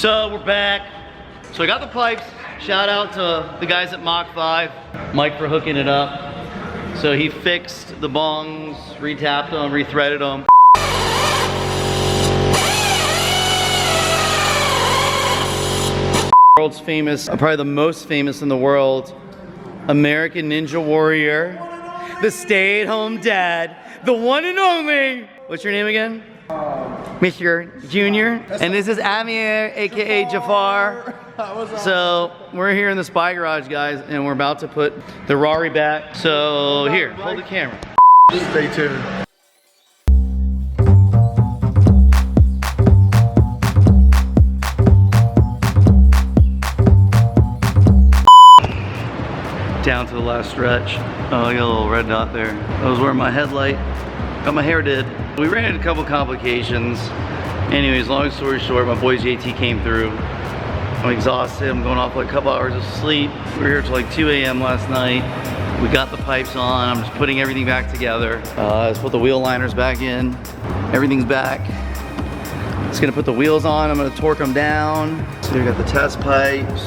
So we're back. So I got the pipes. Shout out to the guys at Mach 5. Mike for hooking it up. So he fixed the bongs, retapped them, rethreaded them. World's famous, probably the most famous in the world, American Ninja Warrior, the stay-at-home dad, the one and only. What's your name again? Mr. Junior. And this is Amir, aka Jafar. So we're here in the Spy Garage, guys, and we're about to put the Ferrari back. So here, hold the camera. Stay tuned. Down to the last stretch. Oh, I got a little red dot there. I was wearing my headlight. Got my hair did. We ran into a couple complications. Anyways, long story short, my boy JT came through. I'm exhausted. I'm going off like a couple hours of sleep. We were here till like 2 a.m. last night. We got the pipes on. I'm just putting everything back together. Let's put the wheel liners back in. Everything's back. Just gonna put the wheels on. I'm gonna torque them down. So we got the test pipes.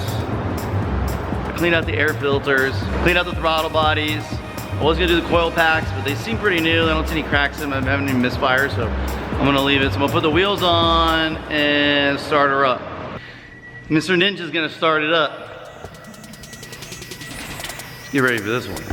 Clean out the air filters. Clean out the throttle bodies. I was gonna do the coil packs, but they seem pretty new. I don't see any cracks in them. I haven't even misfire, so I'm gonna leave it. So I'm gonna put the wheels on and start her up. Mr. Ninja's gonna start it up. Let's get ready for this one.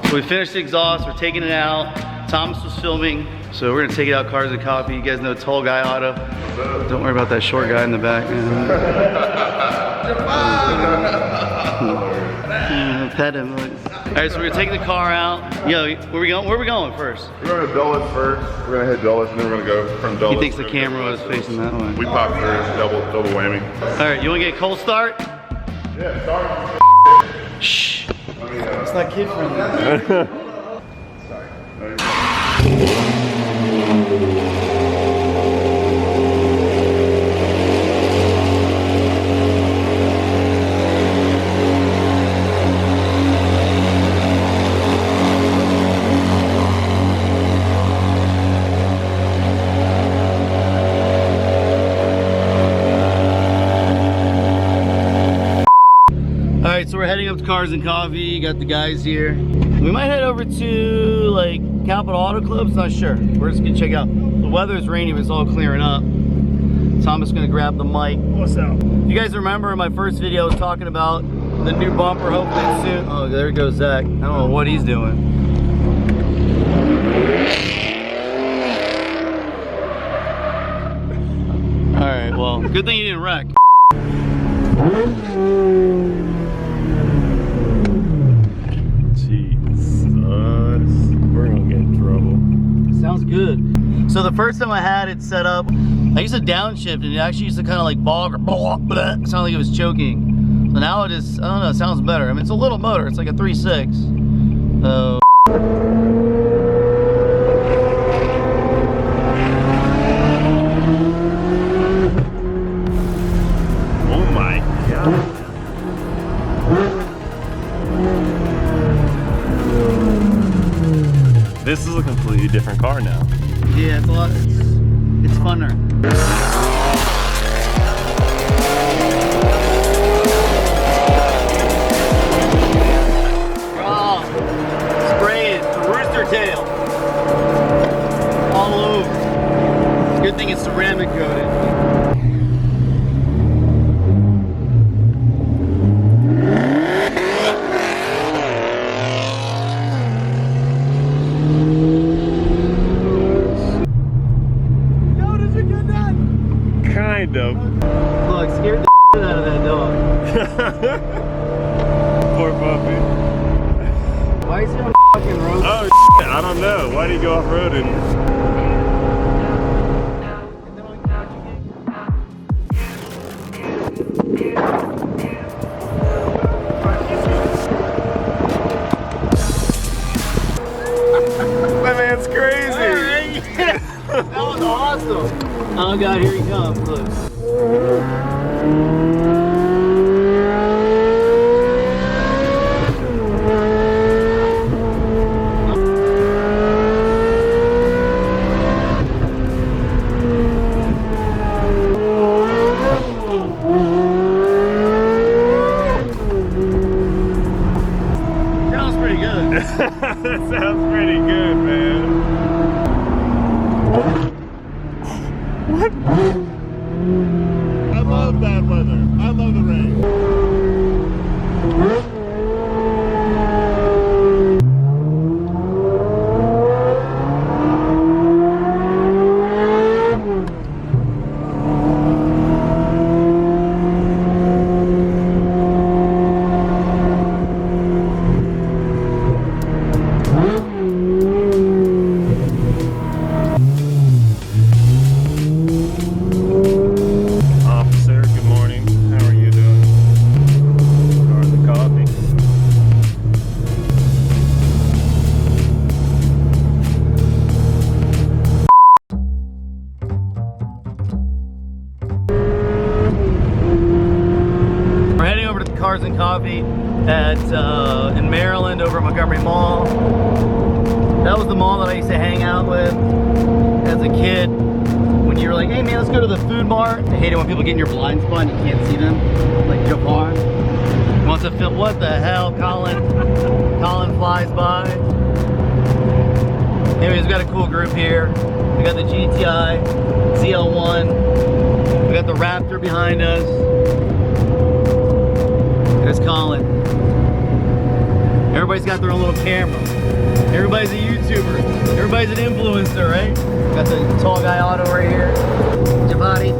So we finished the exhaust, we're taking it out. Thomas was filming, so we're gonna take it out, Cars and Coffee. You guys know Tall Guy Auto. Don't worry about that short guy in the back. Pet him. All right, so we're gonna take the car out. Yo, where are we going first? We're going to Dulles first. We're going to hit Dulles, and then we're going to go from Dulles. He thinks the camera was facing that way. We popped through, double whammy. All right, you wanna get a cold start? Yeah, start. Shh. It's not kid friendly. Sorry. Alright, so we're heading up to Cars and Coffee. Got the guys here. We might head over to like Capital Auto Club's, not sure. We're just gonna check out. The weather's rainy, but it's all clearing up. Thomas gonna grab the mic. What's up? You guys remember in my first video I was talking about the new bumper, hopefully soon. Oh, there goes Zach. I don't know what he's doing. Good thing you didn't wreck. Jesus. We're gonna get in trouble. Sounds good. So the first time I had it set up, I used to downshift and it actually used to kind of like bog or blah, blah, it sounded like it was choking. So now it just, I don't know, it sounds better. I mean, it's a little motor, it's like a 3.6. So. Oh my God. This is a completely different car now. Yeah, it's a lot, it's funner. Oh, spray it, rooster tail. All over. Good thing it's ceramic coated. Kind of. Look, scared the shit out of that dog. Poor puppy. Why is he on fucking road? Oh, shit, I don't know. Why did he go off-roading? My man's crazy. That was awesome. Oh God, here he comes. Look. Sounds pretty good. That sounds pretty good, man. What? I love bad weather. I love the rain. Officer, good morning. How are you doing? Or the coffee? We're heading over to the Cars and Coffee at in Maryland over at Montgomery Mall. That was the mall that I used to hang out with as a kid. When you were like, hey man, let's go to the food mart. I hate it when people get in your blind spot and you can't see them. Like Jafar. He wants to film, what the hell, Colin? Colin flies by. Anyways, we got a cool group here. We got the GTI, ZL1. We got the Raptor behind us. There's Colin. Everybody's got their own little camera. Everybody's a YouTuber. Everybody's an influencer, right? Got the tall guy Otto right here. Javati.